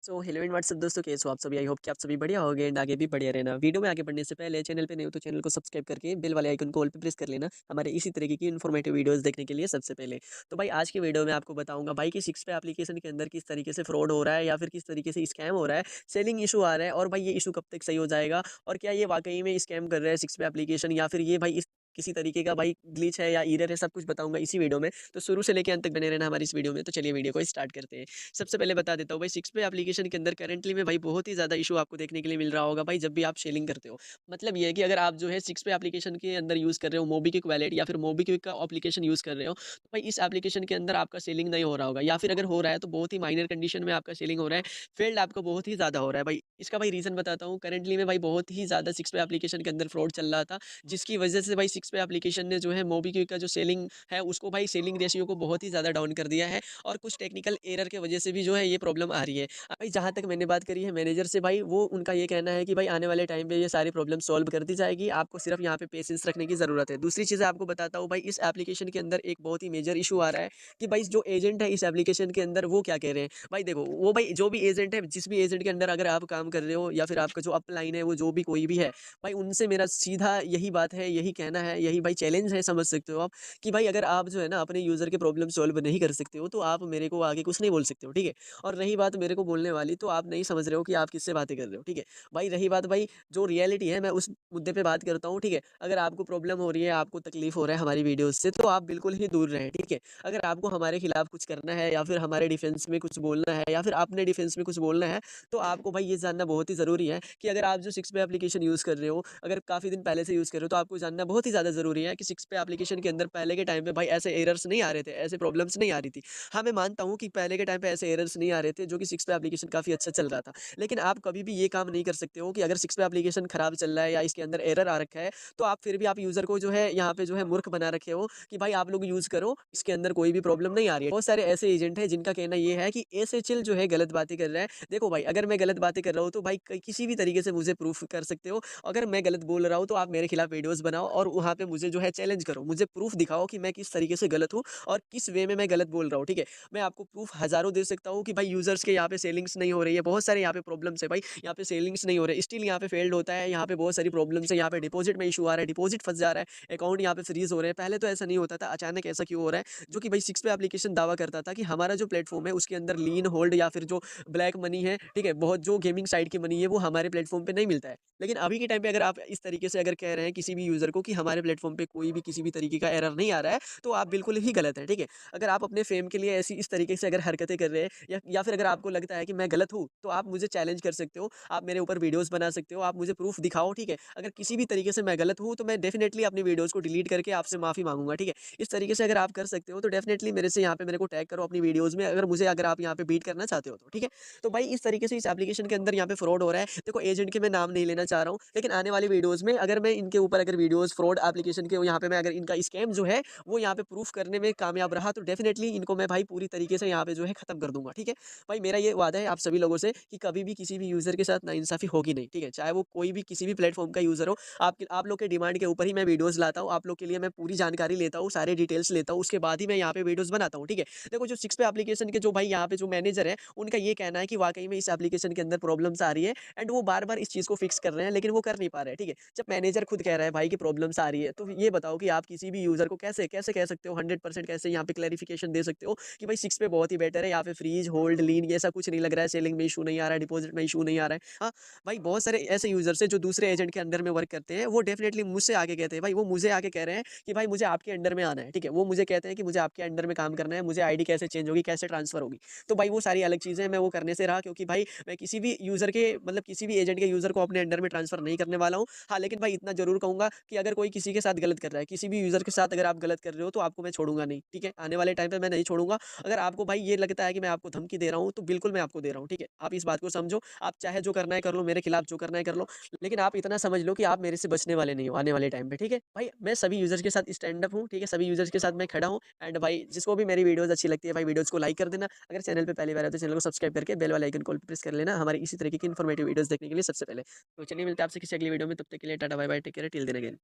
So hello and WhatsApp दोस्तों, कैसे हो आप सभी। आई होप कि आप सभी बढ़िया होगे एंड आगे भी बढ़िया रहना। वीडियो में आगे बढ़ने से पहले चैनल पे नए हो तो चैनल को सब्सक्राइब करके बेल वाले आइकन को ऑल पे प्रेस कर लेना, हमारे इसी तरीके की इन्फॉर्मेटिव वीडियोस देखने के लिए सबसे पहले। तो भाई आज की वीडियो में आपको बताऊंगा भाई कि सिक्स पे एप्लीकेशन के अंदर किस तरीके से फ्रॉड हो रहा है या फिर किस तरीके से स्कैम हो रहा है, सेलिंग इशू आ रहा है, और भाई ये इशू कब तक सही हो जाएगा, और क्या ये वाकई में स्कैम कर रहा है सिक्स पे एप्लीकेशन, या फिर ये भाई इस किसी तरीके का भाई ग्लिच है या एरर है, सब कुछ बताऊंगा इसी वीडियो में। तो शुरू से लेकर अंत तक बने रहना हमारी इस वीडियो में। तो चलिए वीडियो को स्टार्ट करते हैं। सबसे पहले बता देता हूँ भाई, सिक्स पे एप्लीकेशन के अंदर करंटली में भाई बहुत ही ज़्यादा इशू आपको देखने के लिए मिल रहा होगा भाई, जब भी आप शेलिंग करते हो। मतलब ये है कि अगर आप जो है सिक्स पे एप्लीकेशन के अंदर यूज़ कर रहे हो मोबीक्विक वैलेट या फिर मोबीक्विक का एप्लीकेशन यूज़ कर रहे हो, तो भाई इस एप्लीकेशन के अंदर आपका सेलिंग नहीं हो रहा होगा, या फिर अगर हो रहा है तो बहुत ही माइनर कंडीशन में आपका सेलिंग हो रहा है, फेल्ड आपको बहुत ही ज़्यादा हो रहा है भाई। इसका भाई रीज़न बताता हूँ। करंटली में भाई बहुत ही ज़्यादा सिक्स पे एप्लीकेशन के अंदर फ्रॉड चल रहा था, जिसकी वजह से भाई सिक्स पे एप्लीकेशन ने जो है मोबीक्विक का जो सेलिंग है उसको भाई सेलिंग रेशियो को बहुत ही ज़्यादा डाउन कर दिया है, और कुछ टेक्निकल एरर के वजह से भी जो है ये प्रॉब्लम आ रही है। भाई जहाँ तक मैंने बात करी है मैनेजर से भाई, वो उनका ये कहना है कि भाई आने वाले टाइम पे ये सारी प्रॉब्लम सॉल्व कर दी जाएगी, आपको सिर्फ यहाँ पे पेशेंस रखने की ज़रूरत है। दूसरी चीज़ आपको बताता हूँ भाई, इस एप्लीकेशन के अंदर एक बहुत ही मेजर इशू आ रहा है कि भाई जो एजेंट है इस एप्लीकेशन के अंदर वो क्या कह रहे हैं। भाई देखो, वो भाई जो भी एजेंट है, जिस भी एजेंट के अंडर अगर आप काम कर रहे हो या फिर आपका जो अपलाइन है वो जो भी कोई भी है, भाई उनसे मेरा सीधा यही बात है, यही कहना है, यही भाई चैलेंज है, समझ सकते हो आप, कि भाई अगर आप जो है ना अपने यूज़र के प्रॉब्लम सॉल्व नहीं कर सकते हो तो आप मेरे को आगे कुछ नहीं बोल सकते हो, ठीक है। और रही बात मेरे को बोलने वाली, तो आप नहीं समझ रहे हो कि आप किससे बातें कर रहे हो, ठीक है। भाई रही बात भाई जो रियलिटी है, मैं उस मुद्दे पे बात करता हूँ, ठीक है। अगर आपको प्रॉब्लम हो रही है, आपको तकलीफ हो रहा है हमारी वीडियोस से, तो आप बिल्कुल ही दूर रहें, ठीक है। अगर आपको हमारे खिलाफ कुछ करना है या फिर हमारे डिफेंस में कुछ बोलना है या फिर अपने डिफेंस में कुछ बोलना है, तो आपको भाई ये जानना बहुत ही ज़रूरी है कि अगर आप जो सिक्स पे एप्लीकेशन यूज़ कर रहे हो, अगर काफ़ी दिन पहले से यूज़ कर रहे हो, तो आपको जानना बहुत ही ज़्यादा ज़रूरी है कि सिक्स पे एप्लीकेशन के अंदर पहले के टाइम पे भाई ऐसे एरर्स नहीं आ रहे थे, ऐसे प्रॉब्लम्स नहीं आ रही थी। हाँ, मैं मानता हूँ कि पहले के टाइम पे ऐसे एरर्स नहीं आ रहे थे, जो कि सिक्स पे एप्लीकेशन काफ़ी अच्छा चल रहा था। लेकिन आप कभी भी ये काम नहीं कर सकते हो कि अगर सिक्स पे एप्लीकेशन खराब चल रहा है या इसके अंदर एरर आ रखा है, तो आप फिर भी आप यूज़र को जो है यहाँ पे जो है मूर्ख बना रखे हो कि भाई आप लोग यूज़ करो, इसके अंदर कोई भी प्रॉब्लम नहीं आ रही है। बहुत सारे ऐसे एजेंट हैं जिनका कहना ये है कि एसएचएल जो है गलत बातें कर रहा है। देखो भाई, अगर मैं गलत बातें कर रहा हूँ तो भाई किसी भी तरीके से मुझे प्रूफ कर सकते हो। अगर मैं गलत बोल रहा हूँ तो आप मेरे खिलाफ वीडियोस बनाओ और वहाँ पे मुझे जो है चैलेंज करो, मुझे प्रूफ दिखाओ कि मैं किस तरीके से गलत हूँ और किस वे में मैं गलत बोल रहा हूँ, ठीक है। मैं आपको प्रूफ हज़ारों दे सकता हूँ कि भाई यूज़र्स के यहाँ पे सेलिंग्स नहीं हो रही है, बहुत सारे यहाँ पे प्रॉब्लम्स है भाई, यहाँ पे सेलिंग्स नहीं हो रहे, स्टिल यहाँ पे फेल्ड होता है, यहाँ पे बहुत सारी प्रॉब्लम्स है, यहाँ पे डिपॉजिट में इशू आ रहा है, डिपॉजिट फँस जा रहा है, अकाउंट यहाँ पे फ्रीज़ हो रहे हैं। पहले तो ऐसा नहीं होता था, अचानक ऐसा क्यों हो रहा है? जो कि भाई सिक्स पे एप्लीकेशन दावा करता था कि हमारा जो प्लेटफ़ॉर्म है उसके अंदर लीन होल्ड या फिर जो ब्लैक मनी है, ठीक है, बहुत जो गेमिंग साइट की मनी है वो हमारे प्लेटफ़ॉर्म पे नहीं मिलता है। लेकिन अभी के टाइम पे अगर आप इस तरीके से अगर कह रहे हैं किसी भी यूज़र को कि हमारे प्लेटफ़ॉर्म पे कोई भी किसी भी तरीके का एरर नहीं आ रहा है, तो आप बिल्कुल ही गलत हैं, ठीक है। अगर आप अपने फ़ेम के लिए ऐसी इस तरीके से अगर हरकतें कर रहे हैं, या फिर अगर आपको लगता है कि मैं गलत हूँ, तो आप मुझे चैलेंज कर सकते हो, आप मेरे ऊपर वीडियोज़ बना सकते हो, आप मुझे प्रूफ़ दिखाओ, ठीक है। अगर किसी भी तरीके से मैं गलत हूँ, तो मैं डेफ़िनेटली अपनी वीडियोज़ को डिलीट करके आपसे माफ़ी माँगूँगा, ठीक है। इस तरीके से अगर आप कर सकते हो, तो डेफ़िनेटली मेरे से यहाँ पे मेरे को टैग करो अपनी वीडियोज़ में, अगर आप यहाँ पे बीट करना चाहते हो तो, ठीक है। तो भाई इस तरीके से इस एप्लीकेशन के अंदर यहाँ पे फ्रॉड हो रहा है। देखो, एजेंट के मैं नाम नहीं लेना चाह रहा हूँ, लेकिन आने वाली वीडियोज़ में अगर मैं इनके ऊपर अगर वीडियोज़ फ्रॉड एप्लीकेशन के यहाँ पे मैं अगर इनका स्कैम जो है वो यहाँ पे प्रूफ करने में कामयाब रहा, तो डेफ़िनेटली इनको मैं भाई पूरी तरीके से यहाँ पे जो है खत्म कर दूँगा, ठीक है। भाई मेरा ये वादा है आप सभी लोगों से कि कभी भी किसी भी यूज़र के साथ नाइंसाफ़ी होगी नहीं, ठीक है। चाहे वो कोई भी किसी भी प्लेटफ़ॉर्म का यूज़र हो, आप लोग के डिमांड के ऊपर ही मैं वीडियोज़ लाता हूँ, आप लोग के लिए मैं पूरी जानकारी लेता हूँ, सारे डिटेल्स लेता हूँ, उसके बाद ही मैं यहाँ पे वीडियोज़ बनाता हूँ, ठीक है। देखो, जो सिक्स पे एप्लीकेशन के जो भाई यहाँ पे जो मैनेजर हैं, उनका ये कहना है कि वाक़ई में इस एप्लीकेशन के अंदर प्रॉब्लम्स आ रही है, एंड वो बार-बार इस चीज़ को फिक्स कर रहे हैं, लेकिन वो कर नहीं पा रहे हैं, ठीक है। जब मैनेजर खुद कह रहा है भाई कि प्रॉब्लम्स आ रही है, तो ये बताओ कि आप किसी भी यूज़र को कैसे कैसे कह सकते हो, 100% कैसे यहाँ पे क्लैरिफिकेशन दे सकते हो कि भाई सिक्स पे बहुत ही बेटर है, यहाँ पे फ्रीज़, होल्ड, लीन ये ऐसा कुछ नहीं लग रहा है, सेलिंग में इश्यू नहीं आ रहा है, डिपॉज़िट में इश्यू नहीं आ रहा है। हाँ, भाई बहुत सारे ऐसे यूज़र्स हैं जो दूसरे एजेंट के अंडर में वर्क करते हैं, वो डेफ़िनेटली मुझसे आके कहते हैं, भाई वो मुझे आके कह रहे हैं कि भाई मुझे आपके अंडर में आना है, ठीक है। वो मुझे कहते हैं कि मुझे आपके अंडर में काम करना है, मुझे आईडी कैसे चेंज होगी, कैसे ट्रांसफ़र होगी। तो भाई वो सारी अलग चीज़ें हैं, मैं वो करने से रहा, क्योंकि भाई मैं किसी भी यूज़र के मतलब किसी भी एजेंट के यूज़र को अपने अंडर में ट्रांसफ़र नहीं करने वाला हूँ। हाँ, लेकिन भाई इतना ज़रूर कहूँगा कि अगर कोई किसी के साथ गलत कर रहा है, किसी भी यूज़र के साथ अगर आप गलत कर रहे हो, तो आपको मैं छोड़ूँगा नहीं, ठीक है? आने वाले टाइम पे मैं नहीं छोड़ूँगा। अगर आपको भाई ये लगता है कि मैं आपको धमकी दे रहा हूँ, तो बिल्कुल मैं आपको दे रहा हूँ, ठीक है? आप इस बात को समझो, आप चाहे जो करना है कर लो, मेरे खिलाफ जो करना है कर लो, लेकिन आप इतना समझ लो कि आप मेरे से बचने वाले नहीं हो आने वाले टाइम पे, ठीक है? भाई मैं सभी यूज़र्स के साथ स्टैंड अप हूँ, ठीक है? सभी यूज़र्स के साथ मैं खड़ा हूँ, एंड भाई जिसको भी मेरी वीडियोज़ अच्छी लगती है, भाई वीडियोज़ को लाइक कर देना। अगर चैनल पे पहली बार आए तो चैनल को सब्सक्राइब करके बेल वाला आइकन को ऑल पे प्रेस कर लेना, हमारी इसी तरीके की इन्फॉर्मेटिव वीडियोज़ देखने के लिए सबसे पहले। तो चलिए मिलते हैं आपसे किसी अगली वीडियो में, तब तक के लिए tata bye bye, take care, till then again.